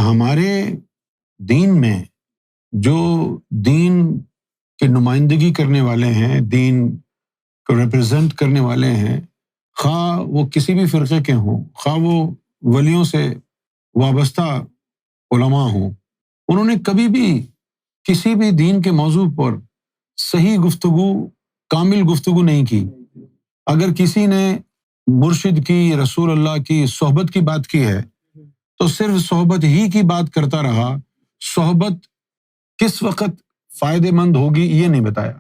ہمارے دین میں جو دین کی نمائندگی کرنے والے ہیں، دین کو ریپرزینٹ کرنے والے ہیں، خواہ وہ کسی بھی فرقے کے ہوں، خواہ وہ ولیوں سے وابستہ علماء ہوں، انہوں نے کبھی بھی کسی بھی دین کے موضوع پر صحیح گفتگو، کامل گفتگو نہیں کی۔ اگر کسی نے مرشد کی، رسول اللہ کی صحبت کی بات کی ہے تو صرف صحبت ہی کی بات کرتا رہا، صحبت کس وقت فائدے مند ہوگی یہ نہیں بتایا۔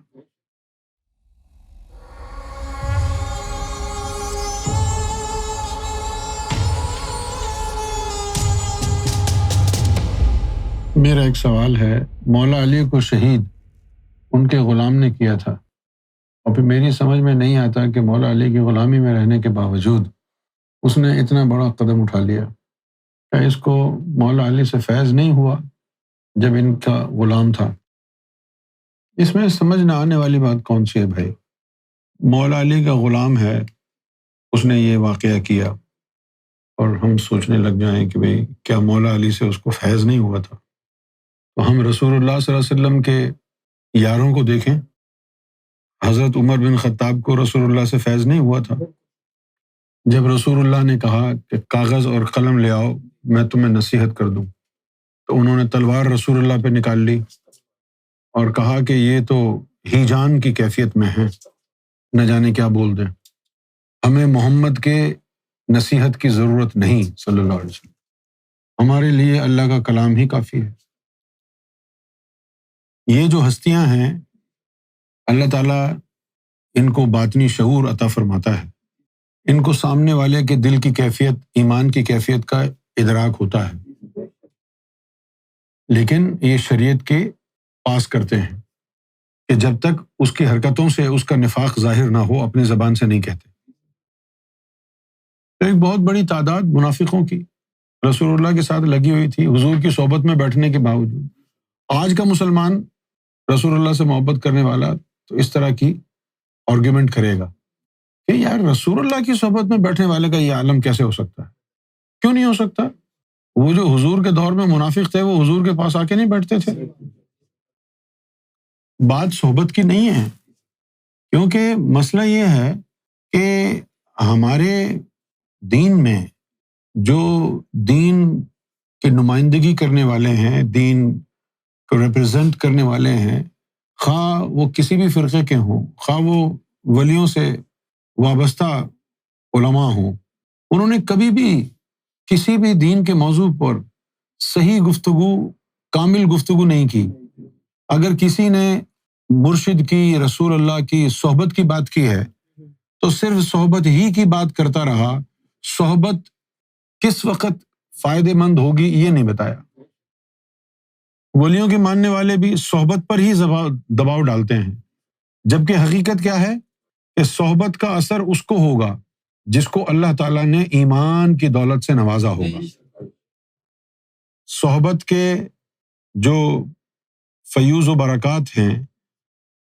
میرا ایک سوال ہے، مولا علی کو شہید ان کے غلام نے کیا تھا، اور پھر میری سمجھ میں نہیں آتا کہ مولا علی کی غلامی میں رہنے کے باوجود اس نے اتنا بڑا قدم اٹھا لیا۔ کیا اس کو مولا علی سے فیض نہیں ہوا جب ان کا غلام تھا؟ اس میں سمجھ نہ آنے والی بات کون سی ہے بھائی؟ مولا علی کا غلام ہے، اس نے یہ واقعہ کیا، اور ہم سوچنے لگ جائیں کہ بھئی کیا مولا علی سے اس کو فیض نہیں ہوا تھا؟ تو ہم رسول اللہ صلی اللہ علیہ وسلم کے یاروں کو دیکھیں، حضرت عمر بن خطاب کو رسول اللہ سے فیض نہیں ہوا تھا؟ جب رسول اللہ نے کہا کہ کاغذ اور قلم لے آؤ میں تمہیں نصیحت کر دوں، تو انہوں نے تلوار رسول اللہ پہ نکال لی اور کہا کہ یہ تو ہیجان کی کیفیت میں ہے، نہ جانے کیا بول دیں، ہمیں محمد کے نصیحت کی ضرورت نہیں صلی اللہ علیہ وسلم، ہمارے لیے اللہ کا کلام ہی کافی ہے۔ یہ جو ہستیاں ہیں، اللہ تعالیٰ ان کو باطنی شعور عطا فرماتا ہے، ان کو سامنے والے کے دل کی کیفیت، ایمان کی کیفیت کا ادراک ہوتا ہے، لیکن یہ شریعت کے پاس کرتے ہیں کہ جب تک اس کی حرکتوں سے اس کا نفاق ظاہر نہ ہو اپنی زبان سے نہیں کہتے۔ ایک بہت بڑی تعداد منافقوں کی رسول اللہ کے ساتھ لگی ہوئی تھی، حضور کی صحبت میں بیٹھنے کے باوجود۔ آج کا مسلمان رسول اللہ سے محبت کرنے والا تو اس طرح کی آرگیومنٹ کرے گا کہ یار رسول اللہ کی صحبت میں بیٹھنے والے کا یہ عالم کیسے ہو سکتا ہے؟ کیوں نہیں ہو سکتا؟ وہ جو حضور کے دور میں منافق تھے وہ حضور کے پاس آ کے نہیں بیٹھتے تھے۔ بات صحبت کی نہیں ہے، کیونکہ مسئلہ یہ ہے کہ ہمارے دین میں جو دین کی نمائندگی کرنے والے ہیں، دین کو ریپرزینٹ کرنے والے ہیں، خواہ وہ کسی بھی فرقے کے ہوں، خواہ وہ ولیوں سے وابستہ علماء ہوں، انہوں نے کبھی بھی کسی بھی دین کے موضوع پر صحیح گفتگو، کامل گفتگو نہیں کی۔ اگر کسی نے مرشد کی، رسول اللہ کی صحبت کی بات کی ہے تو صرف صحبت ہی کی بات کرتا رہا، صحبت کس وقت فائدے مند ہوگی یہ نہیں بتایا۔ ولیوں کے ماننے والے بھی صحبت پر ہی دباؤ ڈالتے ہیں، جبکہ حقیقت کیا ہے کہ صحبت کا اثر اس کو ہوگا جس کو اللہ تعالیٰ نے ایمان کی دولت سے نوازا ہوگا۔ صحبت کے جو فیوز و برکات ہیں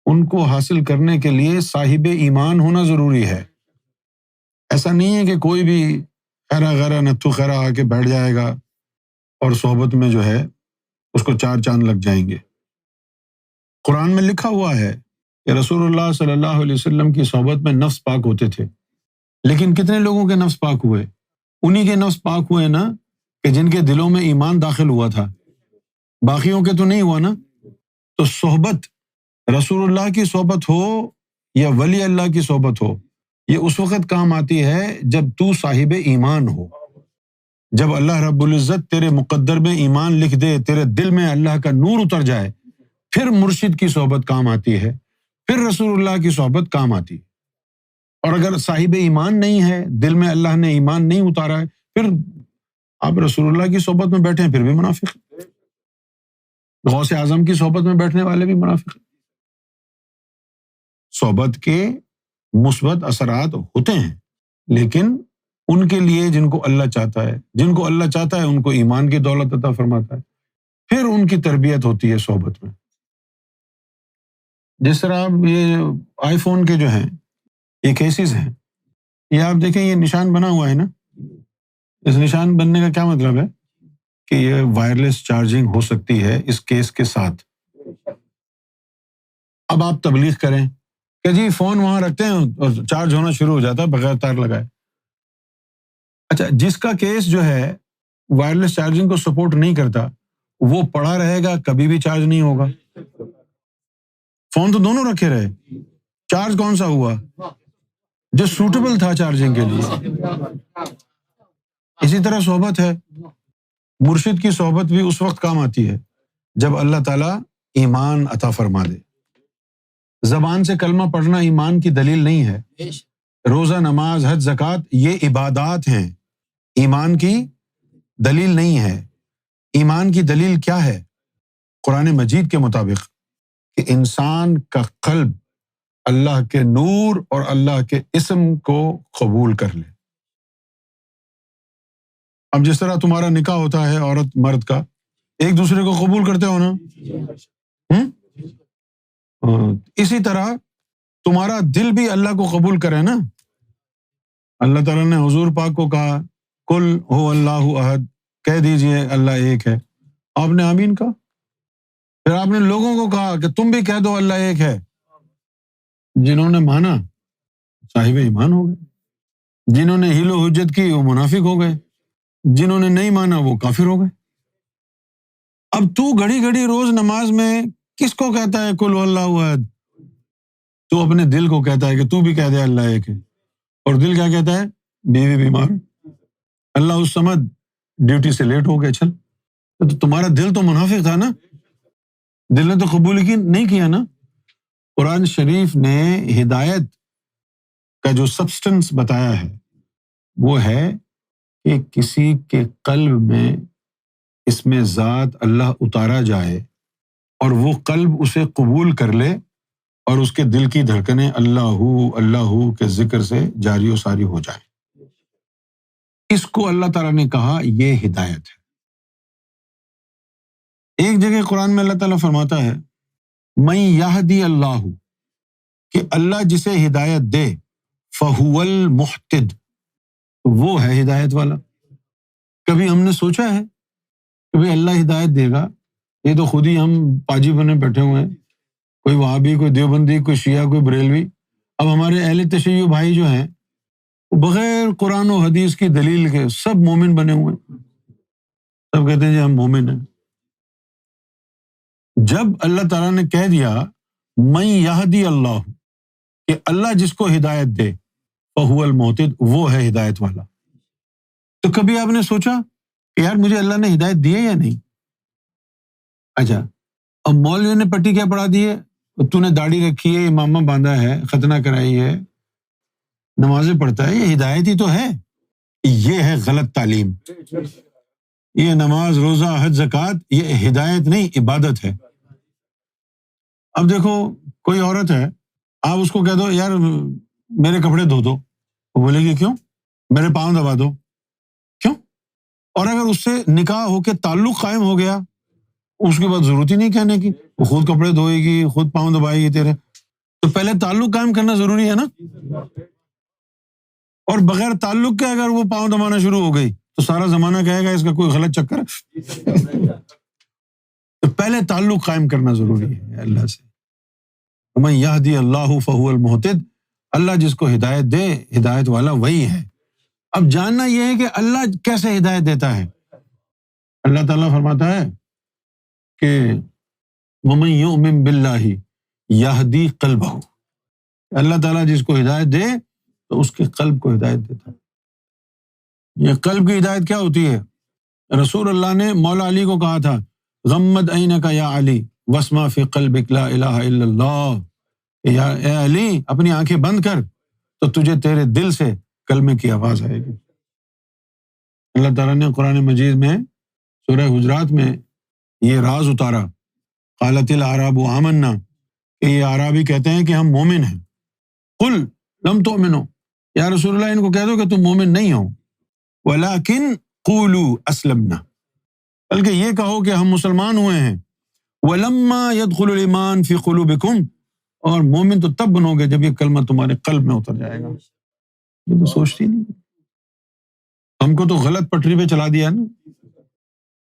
ان کو حاصل کرنے کے لیے صاحب ایمان ہونا ضروری ہے۔ ایسا نہیں ہے کہ کوئی بھی خیرہ غیرہ نتھو خیرہ آ کے بیٹھ جائے گا اور صحبت میں جو ہے اس کو چار چاند لگ جائیں گے۔ قرآن میں لکھا ہوا ہے کہ رسول اللہ صلی اللہ علیہ وسلم کی صحبت میں نفس پاک ہوتے تھے، لیکن کتنے لوگوں کے نفس پاک ہوئے؟ انہی کے نفس پاک ہوئے نا کہ جن کے دلوں میں ایمان داخل ہوا تھا، باقیوں کے تو نہیں ہوا نا۔ تو صحبت، رسول اللہ کی صحبت ہو یا ولی اللہ کی صحبت ہو، یہ اس وقت کام آتی ہے جب تو صاحب ایمان ہو، جب اللہ رب العزت تیرے مقدر میں ایمان لکھ دے، تیرے دل میں اللہ کا نور اتر جائے، پھر مرشد کی صحبت کام آتی ہے، پھر رسول اللہ کی صحبت کام آتی ہے۔ اور اگر صاحب ایمان نہیں ہے، دل میں اللہ نے ایمان نہیں اتارا ہے، پھر آپ رسول اللہ کی صحبت میں بیٹھے ہیں پھر بھی منافق ہیں، غوث اعظم کی صحبت میں بیٹھنے والے بھی منافق ہیں۔ صحبت کے مثبت اثرات ہوتے ہیں، لیکن ان کے لیے جن کو اللہ چاہتا ہے، جن کو اللہ چاہتا ہے ان کو ایمان کی دولت عطا فرماتا ہے، پھر ان کی تربیت ہوتی ہے صحبت میں۔ جس طرح آپ یہ آئی فون کے جو ہیں یہ کیسز ہیں، یہ آپ دیکھیں یہ نشان بنا ہوا ہے نا، اس نشان بننے کا کیا مطلب ہے کہ یہ وائرلیس چارجنگ ہو سکتی ہے اس کیس کے ساتھ۔ اب آپ تبلیغ کریں کہ جی فون وہاں رکھتے ہیں اور چارج ہونا شروع ہو جاتا ہے بغیر تار لگائے۔ اچھا، جس کا کیس جو ہے وائرلیس چارجنگ کو سپورٹ نہیں کرتا وہ پڑا رہے گا، کبھی بھی چارج نہیں ہوگا۔ فون تو دونوں رکھے رہے، چارج کون سا ہوا؟ جو سوٹیبل تھا چارجنگ کے لیے۔ اسی طرح صحبت ہے، مرشد کی صحبت بھی اس وقت کام آتی ہے جب اللہ تعالیٰ ایمان عطا فرما دے۔ زبان سے کلمہ پڑھنا ایمان کی دلیل نہیں ہے۔ روزہ، نماز، حج، زکوٰۃ یہ عبادات ہیں، ایمان کی دلیل نہیں ہے۔ ایمان کی دلیل کیا ہے؟ قرآن مجید کے مطابق کہ انسان کا قلب اللہ کے نور اور اللہ کے اسم کو قبول کر لے۔ اب جس طرح تمہارا نکاح ہوتا ہے عورت مرد کا، ایک دوسرے کو قبول کرتے ہو نا؟ اسی طرح تمہارا دل بھی اللہ کو قبول کرے نا۔ اللہ تعالیٰ نے حضور پاک کو کہا قل هو اللہ احد، کہہ دیجئے اللہ ایک ہے، آپ نے آمین کہا۔ پھر آپ نے لوگوں کو کہا کہ تم بھی کہہ دو اللہ ایک ہے۔ جنہوں نے مانا صاحب ایمان ہو گئے، جنہوں نے حیل و حجت کی وہ منافق ہو گئے، جنہوں نے نہیں مانا وہ کافر ہو گئے۔ اب تو گھڑی گھڑی روز نماز میں کس کو کہتا ہے قل اللہ احد؟ تو اپنے دل کو کہتا ہے کہ تو بھی کہہ دے اللہ ایک ہے، اور دل کیا کہتا ہے؟ بیوی بیمار، اللہ الصمد ڈیوٹی سے لیٹ ہو گئے، چل۔ تو تمہارا دل تو منافق تھا نا، دل نے تو قبول نہیں کیا نا۔ قرآن شریف نے ہدایت کا جو سبسٹنس بتایا ہے وہ ہے کہ کسی کے قلب میں اس میں ذات اللہ اتارا جائے اور وہ قلب اسے قبول کر لے اور اس کے دل کی دھڑکنیں اللہ کے ذکر سے جاری و ساری ہو جائیں۔ اس کو اللہ تعالیٰ نے کہا یہ ہدایت ہے۔ ایک جگہ قرآن میں اللہ تعالیٰ فرماتا ہے من یہدی اللہ، کہ اللہ جسے ہدایت دے فہو المہتد، وہ ہے ہدایت والا۔ کبھی ہم نے سوچا ہے کہ بھئی اللہ ہدایت دے گا؟ یہ تو خود ہی ہم پاجی بنے بیٹھے ہوئے ہیں، کوئی وہابی، کوئی دیوبندی، کوئی شیعہ، کوئی بریلوی۔ اب ہمارے اہل تشیع بھائی جو ہیں وہ بغیر قرآن و حدیث کی دلیل کے سب مومن بنے ہوئے ہیں، سب کہتے ہیں جی ہم مومن ہیں۔ جب اللہ تعالیٰ نے کہہ دیا من یہدی اللہ، کہ اللہ جس کو ہدایت دے فہو المہتد، وہ ہے ہدایت والا، تو کبھی آپ نے سوچا کہ یار مجھے اللہ نے ہدایت دی ہے یا نہیں؟ اچھا، اب مولوی نے پٹی کیا پڑھا دی ہے، تو نے داڑھی رکھی ہے، امامہ باندھا ہے، ختنہ کرائی ہے، نمازیں پڑھتا ہے، یہ ہدایت ہی تو ہے۔ یہ ہے غلط تعلیم۔ یہ نماز، روزہ، حج، زکوٰۃ یہ ہدایت نہیں، عبادت ہے۔ اب دیکھو کوئی عورت ہے، آپ اس کو کہہ دو یار میرے کپڑے دھو دو، وہ بولے گی کیوں؟ میرے پاؤں دبا دو، کیوں؟ اور اگر اس سے نکاح ہو کے تعلق قائم ہو گیا، اس کے بعد ضرورت ہی نہیں کہنے کی، وہ خود کپڑے دھوئے گی، خود پاؤں دبائے گی تیرے۔ تو پہلے تعلق قائم کرنا ضروری ہے نا، اور بغیر تعلق کے اگر وہ پاؤں دبانا شروع ہو گئی تو سارا زمانہ کہے گا اس کا کوئی غلط چکر ہے۔ تو پہلے تعلق قائم کرنا ضروری ہے اللہ سے۔ من یہدی اللہ فہو المہتد، اللہ جس کو ہدایت دے ہدایت والا وہی ہے۔ اب جاننا یہ ہے کہ اللہ کیسے ہدایت دیتا ہے۔ اللہ تعالیٰ فرماتا ہے کہ ومن یؤمن باللہ یہدی قلبہ، اللہ تعالیٰ جس کو ہدایت دے تو اس کے قلب کو ہدایت دیتا ہے۔ یہ قلب کی ہدایت کیا ہوتی ہے؟ رسول اللہ نے مولا علی کو کہا تھا غمض عینک یا علی واسمع فی قلبک لا الہ الا اللہ، اے علی اپنی آنکھیں بند کر تو تجھے تیرے دل سے کلمے کی آواز آئے گی۔ اللہ تعالیٰ نے قرآن مجید میں سورہ حجرات میں یہ راز اتارا، قالت الاعراب آمنا، کہ یہ اعرابی کہتے ہیں کہ ہم مومن ہیں۔ قل لم تؤمنوا، یا رسول اللہ ان کو کہہ دو کہ تم مومن نہیں ہو، ولکن قولوا اسلمنا، بلکہ یہ کہو کہ ہم مسلمان ہوئے ہیں۔ ولما يدخل الایمان فی قلوبکم، اور مومن تو تب بنو گے جب یہ کلمہ تمہارے قلب میں اتر جائے گا۔ یہ تو سوچتی نہیں، ہم کو تو غلط پٹری پہ چلا دیا نا۔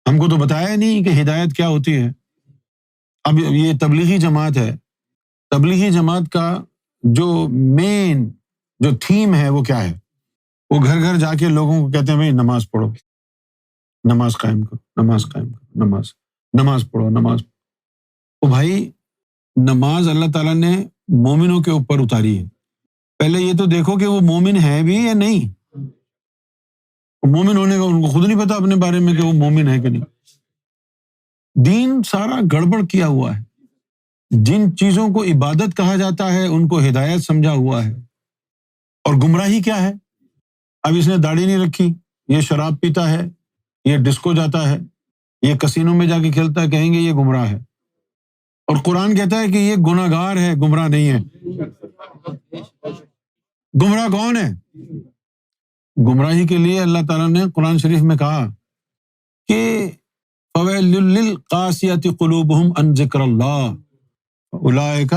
ہم کو تو بتایا نہیں کہ ہدایت کیا ہوتی ہے۔ اب یہ تبلیغی جماعت ہے، تبلیغی جماعت کا جو مین جو تھیم ہے وہ کیا ہے؟ وہ گھر گھر جا کے لوگوں کو کہتے ہیں بھائی نماز پڑھو، نماز قائم کرو، نماز قائم کرو، نماز پڑھو، نماز۔ تو بھائی نماز اللہ تعالیٰ نے مومنوں کے اوپر اتاری ہے، پہلے یہ تو دیکھو کہ وہ مومن ہے بھی یا نہیں۔ مومن ہونے کا ان کو خود نہیں پتا اپنے بارے میں کہ وہ مومن ہے کہ نہیں۔ دین سارا گڑبڑ کیا ہوا ہے، جن چیزوں کو عبادت کہا جاتا ہے ان کو ہدایت سمجھا ہوا ہے، اور گمراہی کیا ہے؟ اب اس نے داڑھی نہیں رکھی، یہ شراب پیتا ہے، یہ ڈسکو جاتا ہے، یہ کسینوں میں جا کے کھیلتا ہے، کہیں گے یہ گمراہ ہے، اور قرآن کہتا ہے کہ یہ گناہ گار ہے، گمراہ نہیں ہے۔ گمراہ کون ہے؟ گمراہی کے لیے اللہ تعالیٰ نے قرآن شریف میں کہا کہ فَوَيْلٌ لِّلْقَاسِيَةِ قُلُوبُهُمْ عَن ذِكْرِ اللَّهِ أُولَٰئِكَ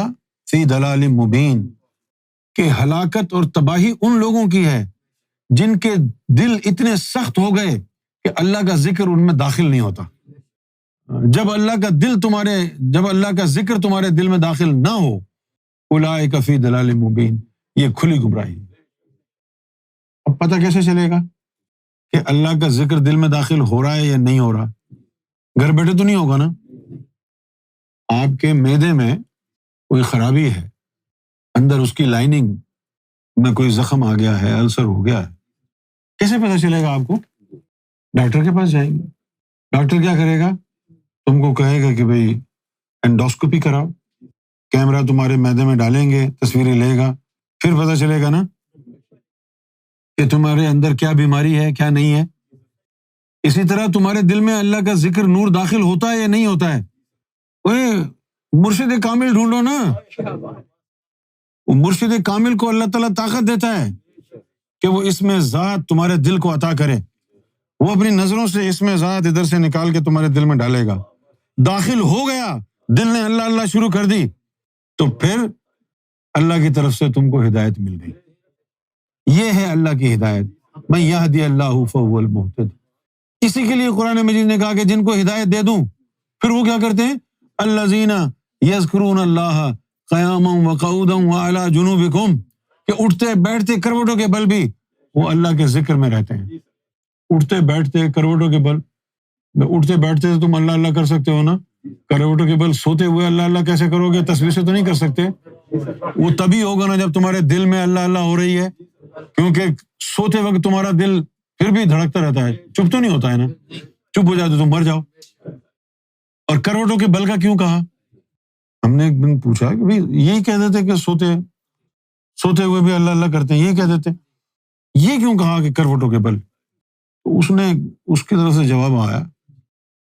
فِي ضَلَالٍ مُّبِينٍ، کہ ہلاکت اور تباہی ان لوگوں کی ہے جن کے دل اتنے سخت ہو گئے کہ اللہ کا ذکر ان میں داخل نہیں ہوتا۔ جب اللہ کا ذکر تمہارے دل میں داخل نہ ہو، اولئک فی ضلال مبین، یہ کھلی گمراہی۔ اب پتہ کیسے چلے گا کہ اللہ کا ذکر دل میں داخل ہو رہا ہے یا نہیں ہو رہا؟ گھر بیٹھے تو نہیں ہوگا نا۔ آپ کے معدے میں کوئی خرابی ہے، اندر اس کی لائننگ میں کوئی زخم آ گیا ہے، السر ہو گیا ہے، کیسے پتہ چلے گا آپ کو؟ ڈاکٹر کے پاس جائیں گے، ڈاکٹر کیا کرے گا؟ تم کو کہے گا کہ بھئی انڈوسکوپی کراؤ، کیمرہ تمہارے معدے میں ڈالیں گے، تصویریں لے گا، پھر پتہ چلے گا نا کہ تمہارے اندر کیا بیماری ہے کیا نہیں ہے۔ اسی طرح تمہارے دل میں اللہ کا ذکر نور داخل ہوتا ہے یا نہیں ہوتا ہے؟ مرشد کامل ڈھونڈو نا۔ وہ مرشد کامل کو اللہ تعالیٰ طاقت دیتا ہے کہ وہ اسم ذات تمہارے دل کو عطا کرے، وہ اپنی نظروں سے اسم ذات ادھر سے نکال کے تمہارے دل میں ڈالے گا، داخل ہو گیا، دل نے اللہ اللہ شروع کر دی، تو پھر اللہ کی طرف سے تم کو ہدایت مل گئی۔ یہ ہے اللہ کی ہدایت، من یہدی اللہ فہو المہتد۔ اسی کے لیے قرآن مجید نے کہا کہ جن کو ہدایت دے دوں پھر وہ کیا کرتے ہیں؟ الذین یذکرون اللہ قیاما وقعودا وعلی جنوبکم، کہ اٹھتے بیٹھتے کروٹوں کے بل بھی وہ اللہ کے ذکر میں رہتے ہیں۔ اٹھتے بیٹھتے کروٹوں کے بل، اٹھتے بیٹھتے تو تم اللہ اللہ کر سکتے ہو نا، کروٹوں کے بل سوتے ہوئے اللہ اللہ کیسے کرو گے؟ تصویر سے تو نہیں کر سکتے۔ وہ تبھی ہوگا نا جب تمہارے دل میں اللہ اللہ ہو رہی ہے، کیونکہ سوتے وقت تمہارا دل پھر بھی دھڑکتا رہتا ہے، چپ تو نہیں ہوتا ہے نا، چپ ہو جائے تو تم مر جاؤ۔ اور کروٹوں کے بل کا کیوں کہا؟ ہم نے ایک دن پوچھا کہ بھئی یہی کہہ دیتے کہ سوتے ہوئے بھی اللہ اللہ کرتے ہیں، یہی کہہ دیتے، یہ کیوں کہا کہ کروٹوں کے بل؟ تو اس کی طرف سے جواب آیا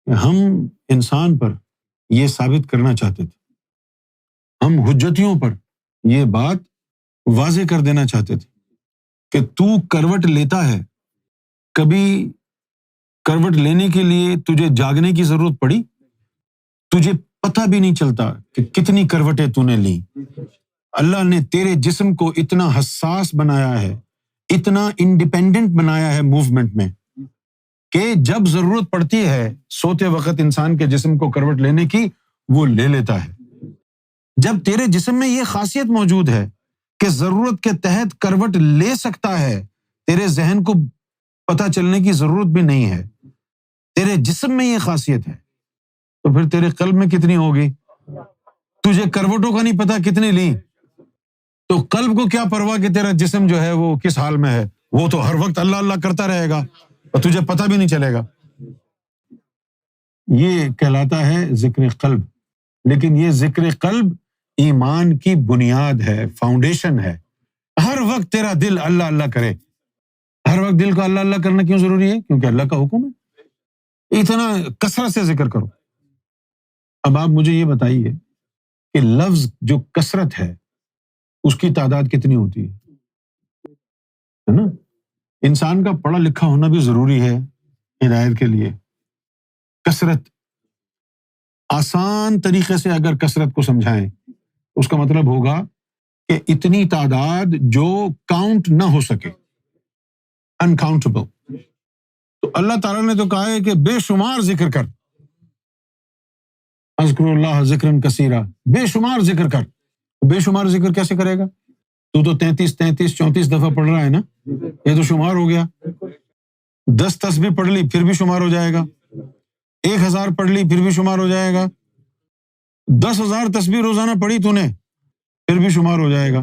کہ ہم انسان پر یہ ثابت کرنا چاہتے تھے، ہم حجتیوں پر یہ بات واضح کر دینا چاہتے تھے کہ تو کروٹ لیتا ہے، کبھی کروٹ لینے کے لیے تجھے جاگنے کی ضرورت پڑی؟ تجھے پتہ بھی نہیں چلتا کہ کتنی کروٹیں تو نے لی۔ اللہ نے تیرے جسم کو اتنا حساس بنایا ہے، اتنا انڈیپینڈنٹ بنایا ہے موومنٹ میں، کہ جب ضرورت پڑتی ہے سوتے وقت انسان کے جسم کو کروٹ لینے کی، وہ لے لیتا ہے۔ جب تیرے جسم میں یہ خاصیت موجود ہے کہ ضرورت کے تحت کروٹ لے سکتا ہے، تیرے ذہن کو پتہ چلنے کی ضرورت بھی نہیں ہے، تیرے جسم میں یہ خاصیت ہے، تو پھر تیرے قلب میں کتنی ہوگی؟ تجھے کروٹوں کا نہیں پتا کتنی لی، تو قلب کو کیا پرواہ کہ تیرا جسم جو ہے وہ کس حال میں ہے، وہ تو ہر وقت اللہ اللہ کرتا رہے گا اور تجھے پتہ بھی نہیں چلے گا۔ یہ کہلاتا ہے ذکر قلب، لیکن یہ ذکر قلب ایمان کی بنیاد ہے، فاؤنڈیشن ہے۔ ہر وقت تیرا دل اللہ اللہ کرے۔ ہر وقت دل کو اللہ اللہ کرنا کیوں ضروری ہے؟ کیونکہ اللہ کا حکم ہے، اتنا کثرت سے ذکر کرو۔ اب آپ مجھے یہ بتائیے کہ لفظ جو کثرت ہے اس کی تعداد کتنی ہوتی ہے نا؟ انسان کا پڑھا لکھا ہونا بھی ضروری ہے ہدایت کے لیے۔ کثرت، آسان طریقے سے اگر کثرت کو سمجھائیں اس کا مطلب ہوگا کہ اتنی تعداد جو کاؤنٹ نہ ہو سکے، انکاؤنٹیبل۔ تو اللہ تعالیٰ نے تو کہا ہے کہ بے شمار ذکر کر، اذکر اللہ ذکرن کثیرا، بے شمار ذکر کر. بے شمار ذکر کیسے کرے گا؟ تو 33 34 دفعہ پڑھ رہا ہے نا، یہ تو شمار ہو گیا. 10 تسبیح پڑھ لی پھر بھی شمار ہو جائے گا، 1000 پڑھ لی پھر بھی شمار ہو جائے گا، 10,000 تسبیح روزانہ پڑھی تو نے پھر بھی شمار ہو جائے گا.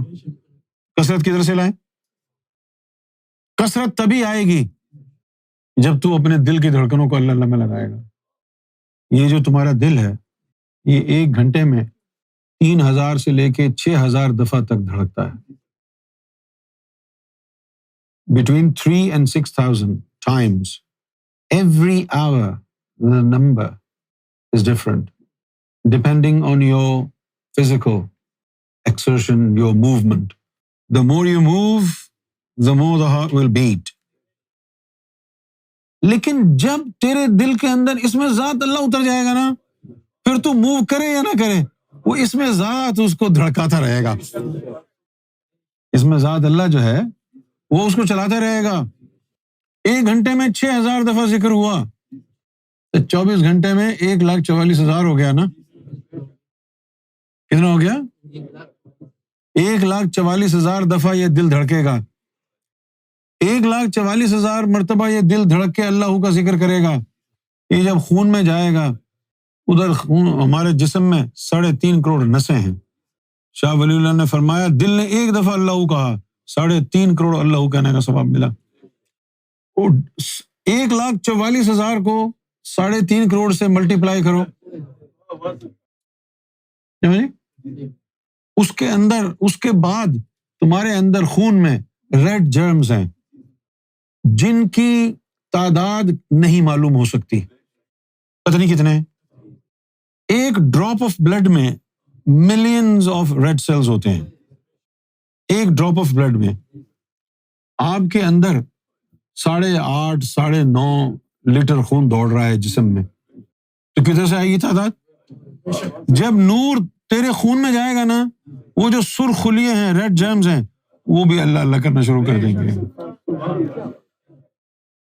کثرت کدھر سے لائیں؟ کثرت تبھی آئے گی جب تو اپنے دل کی دھڑکنوں کو اللہ اللہ میں لگائے گا. یہ جو تمہارا دل ہے یہ 1 گھنٹے میں 3000 سے لے کے 6000 دفعہ تک دھڑکتا ہے. Between 3 and 6,000 times every hour. The number is different depending on your physical exertion, your movement. The more you move, the more the heart will beat. لیکن جب تیرے دل کے اندر اس میں ذات اللہ اتر جائے گا نا، پھر تو موو کرے یا نہ کرے وہ اس میں ذات اس کو دھڑکاتا رہے گا. اس میں ذات اللہ جو ہے وہ اس کو چلاتا رہے گا. 1 گھنٹے میں 6000 دفعہ ذکر ہوا تو 24 گھنٹے میں 1,44,000 ہو گیا نا. کتنا ہو گیا؟ 1,44,000 دفعہ یہ دل دھڑکے گا. 1,44,000 مرتبہ یہ دل دھڑک کے اللہ کا ذکر کرے گا. یہ جب خون میں جائے گا، ادھر خون ہمارے جسم میں 3.5 کروڑ نسیں ہیں. شاہ ولی اللہ نے فرمایا دل نے 1 دفعہ اللہ کہا 3.5 کروڑ اللہ کہنے کا ثواب ملا. 1,44,000 کو 3.5 کروڑ سے ملٹیپلائی کرو. اس کے اندر، اس کے بعد تمہارے اندر خون میں ریڈ جرمز ہیں جن کی تعداد نہیں معلوم ہو سکتی. پتہ نہیں کتنے ہیں. ایک ڈراپ آف بلڈ میں ملینز آف ریڈ سیلز ہوتے ہیں. ایک ڈراپ آف بلڈ میں آپ کے اندر 8.5 9.5 لیٹر خون دوڑ رہا ہے جسم میں، تو کدھر سے آئے گی تعداد؟ جب نور تیرے خون میں جائے گا نا، وہ جو سرخ خلیے ہیں، ریڈ جرمز ہیں، وہ بھی اللہ اللہ کرنا شروع کر دیں گے.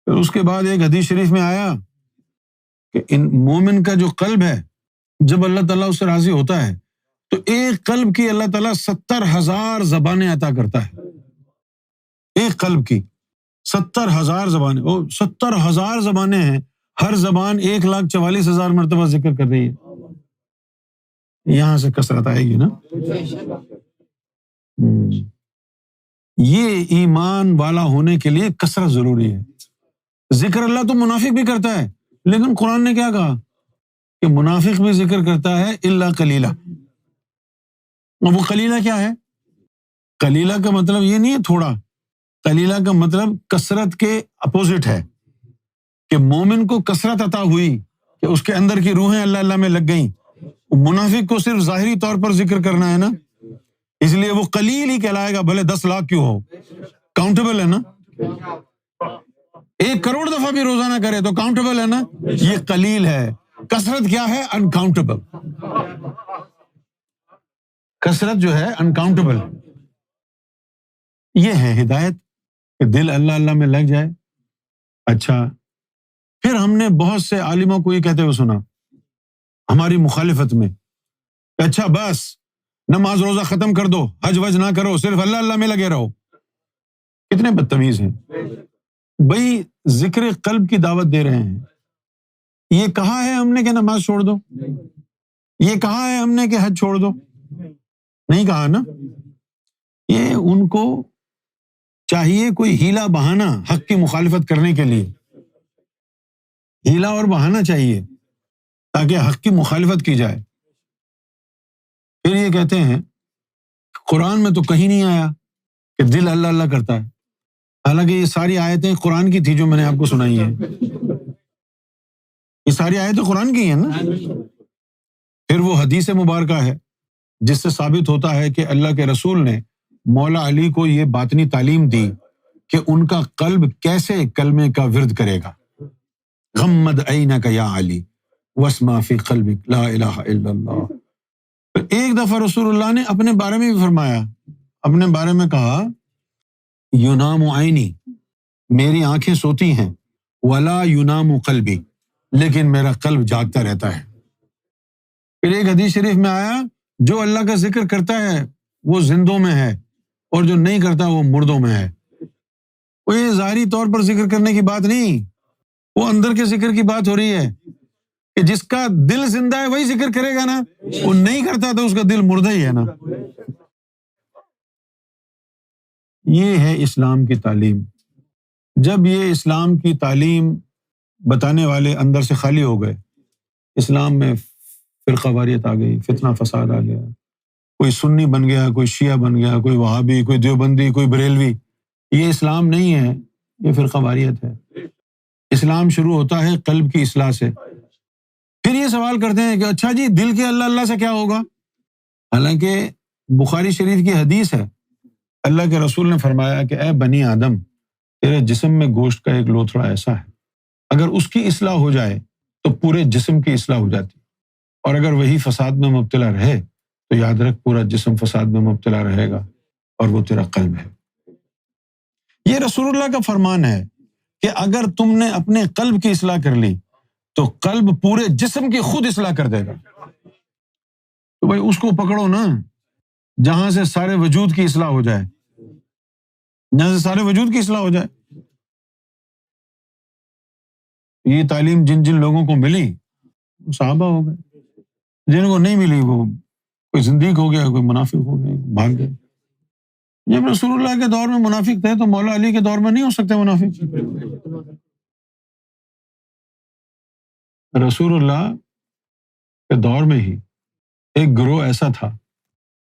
پھر اس کے بعد ایک حدیث شریف میں آیا کہ ان مومن کا جو قلب ہے، جب اللہ تعالیٰ اس سے راضی ہوتا ہے تو ایک قلب کی اللہ تعالیٰ 70,000 زبانیں عطا کرتا ہے. ایک قلب کی 70,000 زبانیں، وہ 70,000 زبانیں ہیں، ہر زبان 1,44,000 مرتبہ ذکر کر رہی ہے. یہاں سے کثرت آئے گی نا. یہ ایمان والا ہونے کے لیے کثرت ضروری ہے. ذکر اللہ تو منافق بھی کرتا ہے، لیکن قرآن نے کیا کہا کہ منافق بھی ذکر کرتا ہے الا قلیلا. وہ قلیلا کیا ہے؟ قلیلا کا مطلب یہ نہیں ہے تھوڑا، قلیلا کا مطلب کثرت کے اپوزٹ ہے کہ مومن کو کثرت عطا ہوئی کہ اس کے اندر کی روحیں اللہ اللہ میں لگ گئیں. منافق کو صرف ظاہری طور پر ذکر کرنا ہے نا، اس لیے وہ قلیل ہی کہلائے گا، بھلے 10 لاکھ کیوں ہو. کاؤنٹیبل ہے نا. 1 کروڑ دفعہ بھی روزانہ کرے تو کاؤنٹیبل ہے نا. یہ قلیل ہے. کثرت کیا ہے؟ انکاؤنٹیبل. کثرت جو ہے انکاؤنٹیبل. یہ ہے ہدایت کہ دل اللہ اللہ میں لگ جائے. اچھا، پھر ہم نے بہت سے عالموں کو یہ کہتے ہوئے سنا ہماری مخالفت میں، اچھا بس نماز روزہ ختم کر دو، حج وج نہ کرو، صرف اللہ اللہ میں لگے رہو. کتنے بدتمیز ہیں بھائی. ذکر قلب کی دعوت دے رہے ہیں. یہ کہا ہے ہم نے کہ نماز چھوڑ دو؟ یہ کہا ہے ہم نے کہ حج چھوڑ دو؟ نہیں کہا نا. یہ ان کو چاہیے کوئی ہیلا بہانہ حق کی مخالفت کرنے کے لیے، ہیلا اور بہانہ چاہیے تاکہ حق کی مخالفت کی جائے. پھر یہ کہتے ہیں قرآن میں تو کہیں نہیں آیا کہ دل اللہ اللہ کرتا ہے، حالانکہ یہ ساری آیتیں قرآن کی تھی جو میں نے آپ کو سنائی ہیں. یہ ساری آیتیں قرآن کی ہیں نا. پھر وہ حدیث مبارکہ ہے جس سے ثابت ہوتا ہے کہ اللہ کے رسول نے مولا علی کو یہ باطنی تعلیم دی کہ ان کا قلب کیسے کلمے کا ورد کرے گا. غمد عینک یا علی واسمع فی قلبک لا الہ الا اللہ. ایک دفعہ رسول اللہ نے اپنے بارے میں بھی فرمایا، اپنے بارے میں کہا یونام عینی، میری آنکھیں سوتی ہیں، ولا ینام قلبی، لیکن میرا قلب جاگتا رہتا ہے۔ پھر ایک حدیث شریف میں آیا جو اللہ کا ذکر کرتا ہے وہ زندوں میں ہے اور جو نہیں کرتا وہ مردوں میں ہے۔ وہ یہ ظاہری طور پر ذکر کرنے کی بات نہیں، وہ اندر کے ذکر کی بات ہو رہی ہے کہ جس کا دل زندہ ہے وہی ذکر کرے گا نا، وہ نہیں کرتا تو اس کا دل مردہ ہی ہے نا۔ یہ ہے اسلام کی تعلیم۔ جب یہ اسلام کی تعلیم بتانے والے اندر سے خالی ہو گئے، اسلام میں فرقہ واریت آ گئی، فتنہ فساد آ گیا، کوئی سنی بن گیا، کوئی شیعہ بن گیا، کوئی وہابی، کوئی دیوبندی، کوئی بریلوی۔ یہ اسلام نہیں ہے، یہ فرقہ واریت ہے۔ اسلام شروع ہوتا ہے قلب کی اصلاح سے۔ پھر یہ سوال کرتے ہیں کہ اچھا جی دل کے اللہ اللہ سے کیا ہوگا؟ حالانکہ بخاری شریف کی حدیث ہے، اللہ کے رسول نے فرمایا کہ اے بنی آدم، تیرے جسم میں گوشت کا ایک لوتھڑا ایسا ہے، اگر اس کی اصلاح ہو جائے تو پورے جسم کی اصلاح ہو جاتی، اور اگر وہی فساد میں مبتلا رہے تو یاد رکھ پورا جسم فساد میں مبتلا رہے گا، اور وہ تیرا قلب ہے۔ یہ رسول اللہ کا فرمان ہے کہ اگر تم نے اپنے قلب کی اصلاح کر لی تو قلب پورے جسم کی خود اصلاح کر دے گا۔ تو بھائی اس کو پکڑو نا، جہاں سے سارے وجود کی اصلاح ہو جائے، جہاں سے سارے وجود کی اصلاح ہو جائے۔ یہ تعلیم جن جن لوگوں کو ملی وہ صحابہ ہو گئے، جن کو نہیں ملی وہ کوئی زندیق ہو گیا، کوئی منافق ہو گئے، بھاگ گئے۔ جب رسول اللہ کے دور میں منافق تھے تو مولا علی کے دور میں نہیں ہو سکتے منافق۔ رسول اللہ کے دور میں ہی ایک گروہ ایسا تھا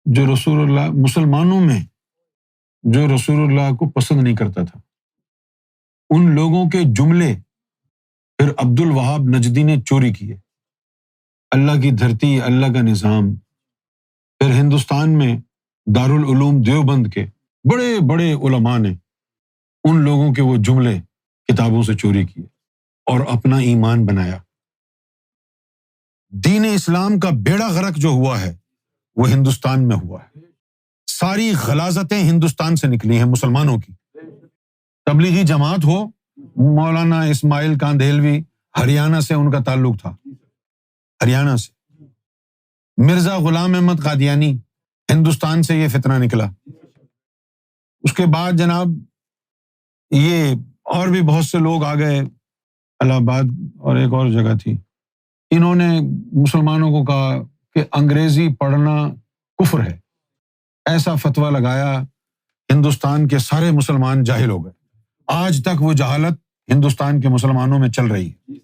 جو رسول اللہ مسلمانوں میں جو رسول اللہ کو پسند نہیں کرتا تھا، ان لوگوں کے جملے پھر عبد الوہاب نجدی نے چوری کیے۔ اللہ کی دھرتی، اللہ کا نظام۔ پھر ہندوستان میں دارالعلوم دیوبند کے بڑے بڑے علماء نے ان لوگوں کے وہ جملے کتابوں سے چوری کیے اور اپنا ایمان بنایا۔ دین اسلام کا بیڑا غرق جو ہوا ہے وہ ہندوستان میں ہوا ہے۔ ساری غلاظتیں ہندوستان سے نکلی ہیں مسلمانوں کی۔ تبلیغی جماعت ہو، مولانا اسماعیل کاندھیلوی ہریانہ سے ان کا تعلق تھا، ہریانہ سے۔ مرزا غلام احمد قادیانی، ہندوستان سے یہ فتنہ نکلا۔ اس کے بعد جناب یہ اور بھی بہت سے لوگ آ گئے، الہ آباد اور ایک اور جگہ تھی، انہوں نے مسلمانوں کو کہا کہ انگریزی پڑھنا کفر ہے، ایسا فتویٰ لگایا، ہندوستان کے سارے مسلمان جاہل ہو گئے۔ آج تک وہ جہالت ہندوستان کے مسلمانوں میں چل رہی ہے۔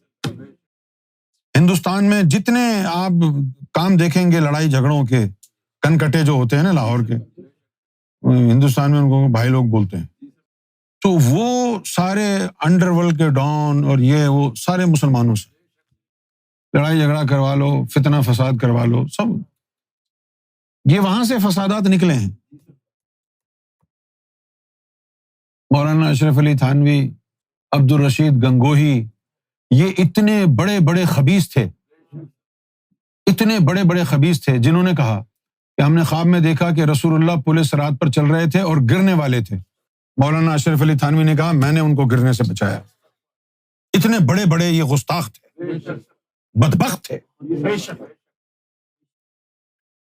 ہندوستان میں جتنے آپ کام دیکھیں گے لڑائی جھگڑوں کے، کنکٹے جو ہوتے ہیں نا لاہور کے، ہندوستان میں ان کو بھائی لوگ بولتے ہیں، تو وہ سارے انڈر ورلڈ کے ڈان اور یہ وہ سارے مسلمانوں سے لڑائی جھگڑا کروا لو، فتنہ فساد کروا لو، سب یہ وہاں سے فسادات نکلے ہیں۔ مولانا اشرف علی تھانوی، عبد الرشید گنگوہی، یہ اتنے بڑے بڑے خبیث تھے، اتنے بڑے بڑے خبیث تھے، جنہوں نے کہا کہ ہم نے خواب میں دیکھا کہ رسول اللہ پل صراط پر چل رہے تھے اور گرنے والے تھے۔ مولانا اشرف علی تھانوی نے کہا میں نے ان کو گرنے سے بچایا۔ اتنے بڑے بڑے یہ گستاخ تھے، بدبخت تھے۔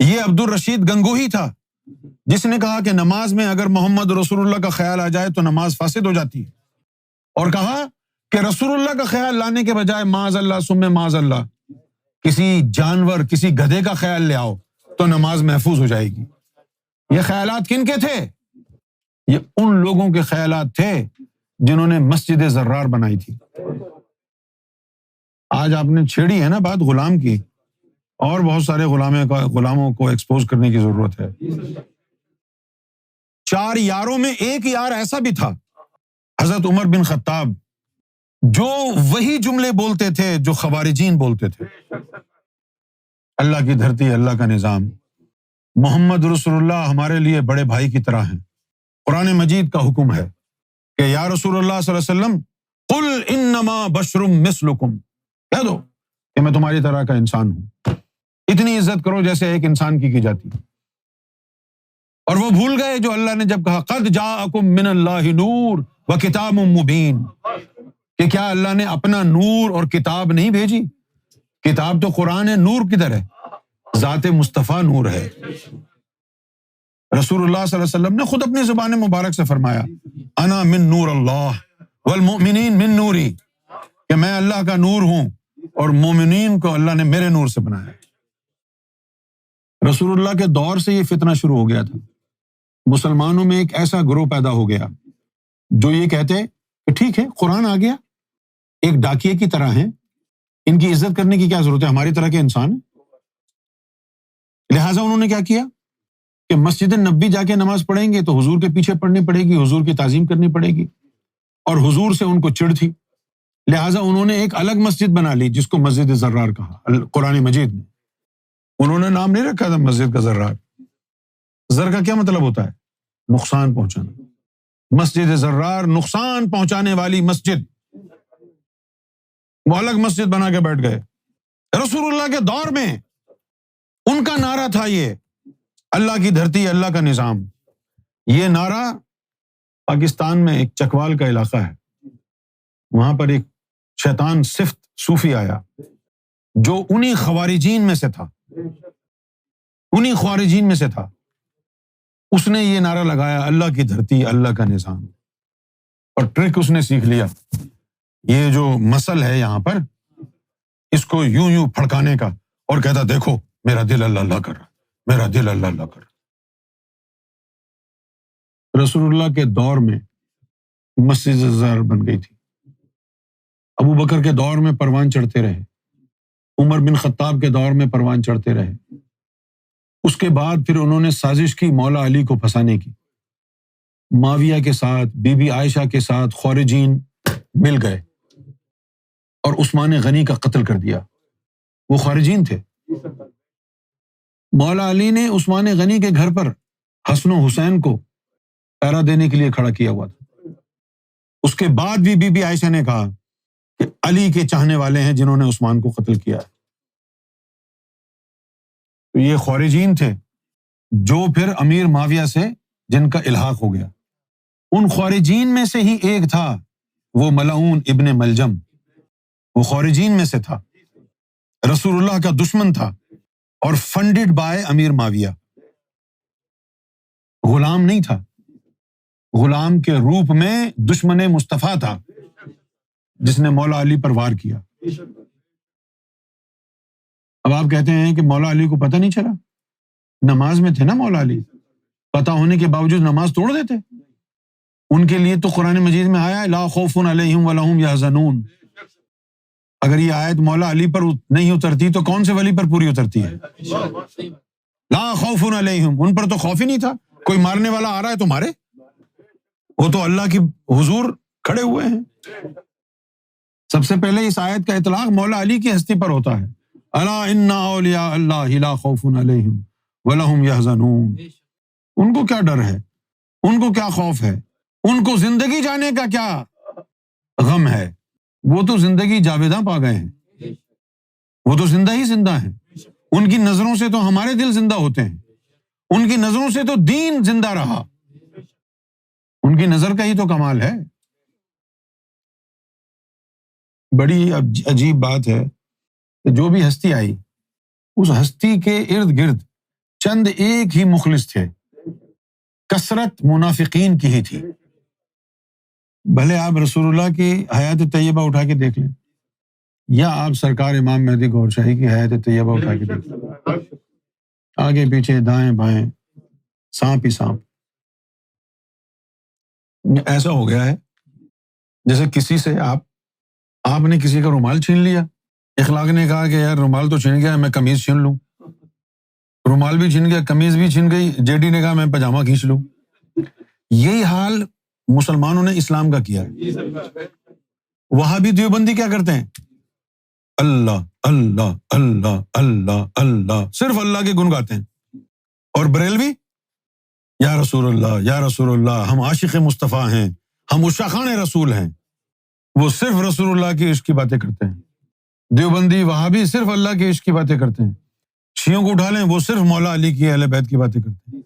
یہ عبد الرشید گنگوہی تھا جس نے کہا کہ نماز میں اگر محمد رسول اللہ کا خیال آ جائے تو نماز فاسد ہو جاتی ہے، اور کہا کہ رسول اللہ کا خیال لانے کے بجائے معاذ اللہ ثم معاذ اللہ کسی جانور، کسی گدھے کا خیال لے آؤ تو نماز محفوظ ہو جائے گی۔ یہ خیالات کن کے تھے؟ یہ ان لوگوں کے خیالات تھے جنہوں نے مسجد زرار بنائی تھی۔ آج آپ نے چھیڑی ہے نا بات غلام کی، اور بہت سارے غلاموں کو ایکسپوز کرنے کی ضرورت ہے۔ 4 یاروں میں ایک یار ایسا بھی تھا، حضرت عمر بن خطاب، جو وہی جملے بولتے تھے جو خوارجین بولتے تھے۔ اللہ کی دھرتی، اللہ کا نظام، محمد رسول اللہ ہمارے لیے بڑے بھائی کی طرح ہیں۔ قرآن مجید کا حکم ہے کہ یا رسول اللہ صلی اللہ علیہ وسلم قل انما بشر مثلکم، کہہ دو کہ میں تمہاری طرح کا انسان ہوں، اتنی عزت کرو جیسے ایک انسان کی جاتی ہے۔ اور وہ بھول گئے جو اللہ نے جب کہا قد جاءکم من اللہ نور وکتاب مبین، کہ کیا اللہ نے اپنا نور اور کتاب نہیں بھیجی؟ کتاب تو قرآن ہے، نور کدھر ہے؟ ذات مصطفیٰ نور ہے۔ رسول اللہ صلی اللہ علیہ وسلم نے خود اپنی زبان مبارک سے فرمایا، انا من نور اللہ والمؤمنین من نوری، کہ میں اللہ کا نور ہوں اور مومنین کو اللہ نے میرے نور سے بنایا۔ رسول اللہ کے دور سے یہ فتنہ شروع ہو گیا تھا۔ مسلمانوں میں ایک ایسا گروہ پیدا ہو گیا جو یہ کہتے کہ ٹھیک ہے، قرآن آ گیا، ایک ڈاکیے کی طرح ہیں، ان کی عزت کرنے کی کیا ضرورت ہے، ہماری طرح کے انسان ہیں۔ لہٰذا انہوں نے کیا کیا کہ مسجد نبوی جا کے نماز پڑھیں گے تو حضور کے پیچھے پڑھنی پڑے گی، حضور کی تعظیم کرنی پڑے گی، اور حضور سے ان کو چڑ تھی، لہٰذا انہوں نے ایک الگ مسجد بنا لی جس کو مسجد زرار کہا قرآن مجید میں۔ انہوں نے نام نہیں رکھا تھا مسجد کا زرار۔ زر کا کیا مطلب ہوتا ہے؟ نقصان پہنچانا۔ مسجد زرار نقصان پہنچانے والی مسجد، وہ الگ مسجد بنا کے بیٹھ گئے۔ رسول اللہ کے دور میں ان کا نعرہ تھا یہ، اللہ کی دھرتی اللہ کا نظام۔ یہ نعرہ پاکستان میں ایک چکوال کا علاقہ ہے، وہاں پر ایک شیطان صفت صوفی آیا جو انہی خوارجین میں سے تھا، اس نے یہ نعرہ لگایا، اللہ کی دھرتی اللہ کا نظام، اور ٹرک اس نے سیکھ لیا، یہ جو مسل ہے یہاں پر اس کو یوں پھڑکانے کا، اور کہتا دیکھو میرا دل اللہ اللہ کر رہا، میرا دل اللہ اللہ کر رہا۔ رسول اللہ کے دور میں مسجد زرار بن گئی تھی، ابو بکر کے دور میں پروان چڑھتے رہے، عمر بن خطاب کے دور میں پروان چڑھتے رہے، اس کے بعد پھر انہوں نے سازش کی مولا علی کو پھنسانے کی، معاویہ کے ساتھ، بی بی عائشہ کے ساتھ خارجین مل گئے اور عثمان غنی کا قتل کر دیا۔ وہ خارجین تھے۔ مولا علی نے عثمان غنی کے گھر پر حسن و حسین کو پہرا دینے کے لیے کھڑا کیا ہوا تھا۔ اس کے بعد بھی بی بی عائشہ نے کہا کہ علی کے چاہنے والے ہیں جنہوں نے عثمان کو قتل کیا ہے۔ تو یہ خارجین تھے جو پھر امیر معاویہ سے جن کا الحاق ہو گیا۔ ان خارجین میں سے ہی ایک تھا وہ ملعون ابن ملجم، وہ خارجین میں سے تھا، رسول اللہ کا دشمن تھا اور فنڈڈ بائے امیر معاویہ۔ غلام نہیں تھا، غلام کے روپ میں دشمن مصطفیٰ تھا جس نے مولا علی پر وار کیا۔ اب آپ کہتے ہیں کہ مولا علی کو پتہ نہیں چلا، نماز میں تھے نا مولا علی، پتہ ہونے کے باوجود نماز توڑ دیتے۔ ان کے لیے تو قرآن مجید میں آیا ہے لا خوف علیہم ولا ہم یحزنون۔ اگر یہ آیت مولا علی پر نہیں اترتی تو کون سے ولی پر پوری اترتی ہے؟ لا خوف علیہم، ان پر تو خوف ہی نہیں تھا، کوئی مارنے والا آ رہا ہے تو مارے، وہ تو اللہ کی حضور کھڑے ہوئے ہیں۔ سب سے پہلے اس آیت کا اطلاق مولا علی کی ہستی پر ہوتا ہے، الا ان اولیاء اللہ لا خوف علیہم ولا ہم یحزنون۔ ان کو کیا ڈر ہے، ان کو کیا خوف ہے، ان کو زندگی جانے کا کیا غم ہے؟ وہ تو زندگی جاویداں پا گئے ہیں، وہ تو زندہ ہی زندہ ہیں۔ ان کی نظروں سے تو ہمارے دل زندہ ہوتے ہیں، ان کی نظروں سے تو دین زندہ رہا، ان کی نظر کا ہی تو کمال ہے۔ بڑی عجیب بات ہے کہ جو بھی ہستی آئی اس ہستی کے ارد گرد چند ایک ہی مخلص تھے، کثرت منافقین کی ہی تھی۔ بھلے آپ رسول اللہ کی حیات طیبہ اٹھا کے دیکھ لیں، یا آپ سرکار امام مہدی گور شاہی کی حیات طیبہ اٹھا کے دیکھ لیں، آگے پیچھے دائیں بائیں سانپ ہی سانپ۔ ایسا ہو گیا ہے جیسے کسی سے آپ نے کسی کا رومال چھین لیا، اخلاق نے کہا کہ یار رومال تو چھین گیا، میں قمیض چھین لوں، رومال بھی چھین گیا، قمیض بھی چھین گئی، جے ڈی نے کہا میں پاجامہ کھینچ لوں۔ یہی حال مسلمانوں نے اسلام کا کیا ہے۔ وہاں بھی دیوبندی کیا کرتے ہیں؟ اللہ اللہ اللہ اللہ اللہ، صرف اللہ کے گن گاتے ہیں۔ اور بریلوی یا رسول اللہ یا رسول اللہ، ہم عاشق مصطفیٰ ہیں، ہم عشاقان رسول ہیں، وہ صرف رسول اللہ کے عشق کی باتیں کرتے ہیں۔ دیوبندی وہابی صرف اللہ کے عشق کی باتیں کرتے ہیں۔ شیعوں کو اٹھا لیں، وہ صرف مولا علی کی اہل بیت کی باتیں کرتے ہیں۔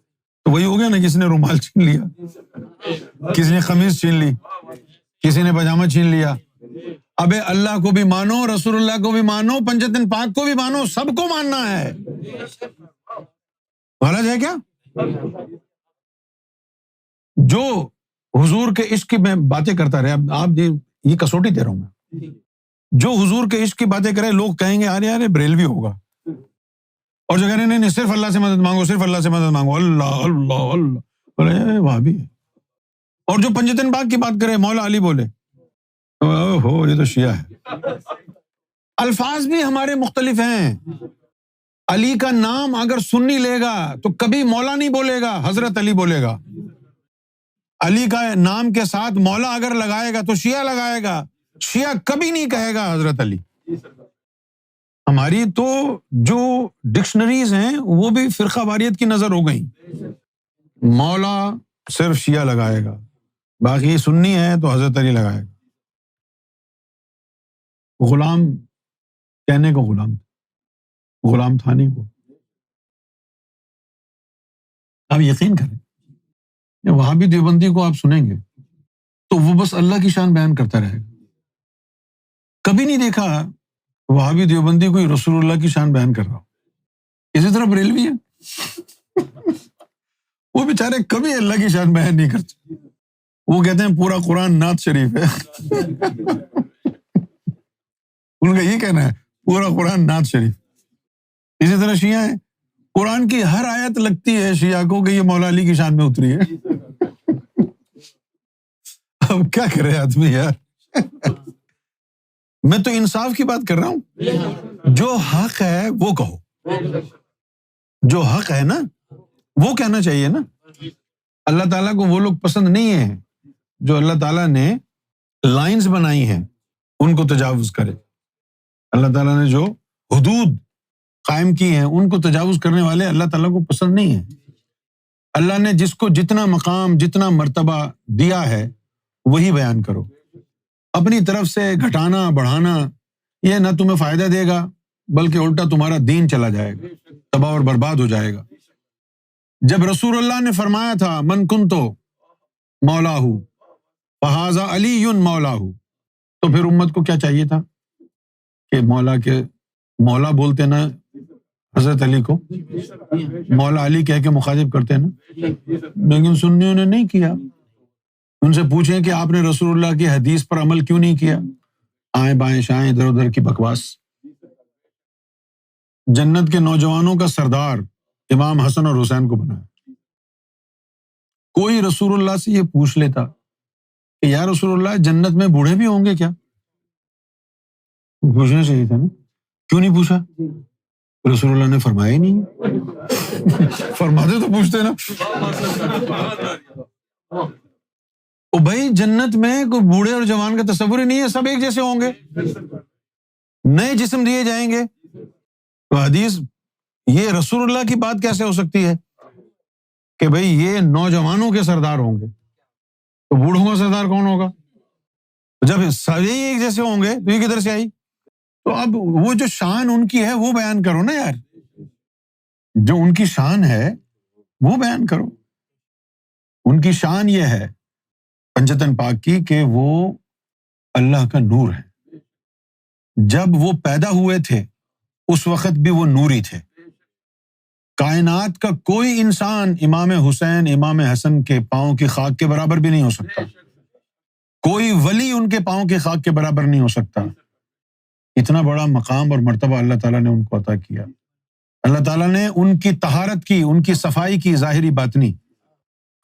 تو وہی ہو گیا نا، کسی نے رومال چھین لیا، کسی نے قمیض چھین لی، کسی نے پاجامہ چھین لیا، ابے اللہ کو بھی مانو، رسول اللہ کو بھی مانو، پنجتن پاک کو بھی مانو، سب کو ماننا ہے۔ غلط ہے کیا؟ جو حضور کے عشق کی میں باتیں کرتا رہے، اب آپ یہ کسوٹی دے رہا ہوں میں، جو حضور کے عشق کی باتیں کرے لوگ کہیں گے ارے بریلوی ہوگا، اور جو کہنے نہیں صرف اللہ سے مدد مانگو، صرف اللہ سے مدد مانگو، اللہ اللہ اللہ، وہاں بھی۔ اور جو پنجتن پاک کی بات کرے مولا علی بولے، ہو یہ تو شیعہ ہے۔ الفاظ بھی ہمارے مختلف ہیں۔ علی کا نام اگر سنی لے گا تو کبھی مولا نہیں بولے گا، حضرت علی بولے گا۔ علی کا نام کے ساتھ مولا اگر لگائے گا تو شیعہ لگائے گا، شیعہ کبھی نہیں کہے گا حضرت علی۔ ہماری تو جو ڈکشنریز ہیں وہ بھی فرقہ واریت کی نظر ہو گئی، مولا صرف شیعہ لگائے گا، باقی سنی ہے تو حضرت علی لگائے گا۔ غلام کہنے کو غلام تھا نہیں وہ۔ آپ یقین کریں، وہابی دیوبندی کو آپ سنیں گے تو وہ بس اللہ کی شان بیان کرتا رہے گا۔ کبھی نہیں دیکھا وہابی دیوبندی کوئی رسول اللہ کی شان بیان کر رہا ہو۔ اسی طرح بریلوی ہے، وہ بیچارے کبھی اللہ کی شان بیان نہیں کرتے، وہ کہتے ہیں پورا قرآن نعت شریف ہے۔ ان کا یہ کہنا ہے پورا قرآن نعت شریف۔ اسی طرح شیعہ ہیں، قرآن کی ہر آیت لگتی ہے شیعہ کو کہ یہ مولا علی کی شان میں اتری ہے۔ اب کیا کرے آدمی یار، میں تو انصاف کی بات کر رہا ہوں۔ جو حق ہے وہ کہو، جو حق ہے نا وہ کہنا چاہیے نا۔ اللہ تعالیٰ کو وہ لوگ پسند نہیں ہیں جو اللہ تعالیٰ نے لائنز بنائی ہیں ان کو تجاوز کرے۔ اللہ تعالیٰ نے جو حدود قائم کی ہیں ان کو تجاوز کرنے والے اللہ تعالیٰ کو پسند نہیں ہیں۔ اللہ نے جس کو جتنا مقام جتنا مرتبہ دیا ہے وہی بیان کرو۔ اپنی طرف سے گھٹانا بڑھانا یہ نہ تمہیں فائدہ دے گا بلکہ الٹا تمہارا دین چلا جائے گا، تباہ اور برباد ہو جائے گا۔ جب رسول اللہ نے فرمایا تھا من کنتو مولاہ فہذا علی مولاہ، تو پھر امت کو کیا چاہیے تھا کہ مولا بولتے نا حضرت علی کو، مولا علی کہہ کے مخاطب کرتے نا، لیکن سنیوں نے نہیں کیا۔ ان سے پوچھیں کہ آپ نے رسول اللہ کی حدیث پر عمل کیوں نہیں کیا؟ آئیں بائیں شائیں ادھر ادھر کی بکواس۔ جنت کے نوجوانوں کا سردار امام حسن اور حسین کو بنایا۔ کوئی رسول اللہ سے یہ پوچھ لیتا کہ یا رسول اللہ جنت میں بوڑھے بھی ہوں گے کیا؟ پوچھنا چاہیے تھا نا، کیوں نہیں پوچھا؟ رسول اللہ نے فرمایا ہی نہیں۔ فرماتے تو پوچھتے نا۔ او بھائی جنت میں کوئی بوڑھے اور جوان کا تصور ہی نہیں ہے، سب ایک جیسے ہوں گے، نئے جسم دیے جائیں گے۔ تو حدیث یہ رسول اللہ کی بات کیسے ہو سکتی ہے کہ بھائی یہ نوجوانوں کے سردار ہوں گے تو بوڑھوں کا سردار کون ہوگا؟ جب سبھی ایک جیسے ہوں گے تو یہ کدھر سے آئی؟ تو اب وہ جو شان ان کی ہے وہ بیان کرو نا یار، جو ان کی شان ہے وہ بیان کرو۔ ان کی شان یہ ہے پنجتن پاک کی کہ وہ اللہ کا نور ہے۔ جب وہ پیدا ہوئے تھے اس وقت بھی وہ نوری تھے۔ کائنات کا کوئی انسان امام حسین امام حسن کے پاؤں کی خاک کے برابر بھی نہیں ہو سکتا، کوئی ولی ان کے پاؤں کی خاک کے برابر نہیں ہو سکتا۔ اتنا بڑا مقام اور مرتبہ اللہ تعالیٰ نے ان کو عطا کیا۔ اللہ تعالیٰ نے ان کی طہارت کی، ان کی صفائی کی ظاہری باطنی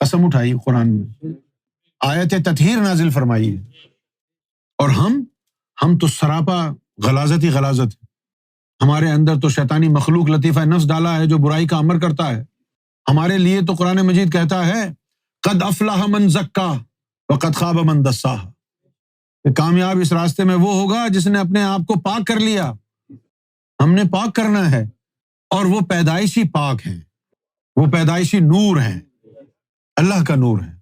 قسم اٹھائی، قرآن میں آیت تطہیر نازل فرمائی ہے۔ اور ہم تو سراپا غلاظت ہی غلاظت، ہمارے اندر تو شیطانی مخلوق لطیفہ نفس ڈالا ہے جو برائی کا امر کرتا ہے۔ ہمارے لیے تو قرآن مجید کہتا ہے قد افلح من زکا وقد خاب من دساہا، کامیاب اس راستے میں وہ ہوگا جس نے اپنے آپ کو پاک کر لیا۔ ہم نے پاک کرنا ہے، اور وہ پیدائشی پاک ہیں، وہ پیدائشی نور ہیں، اللہ کا نور ہے۔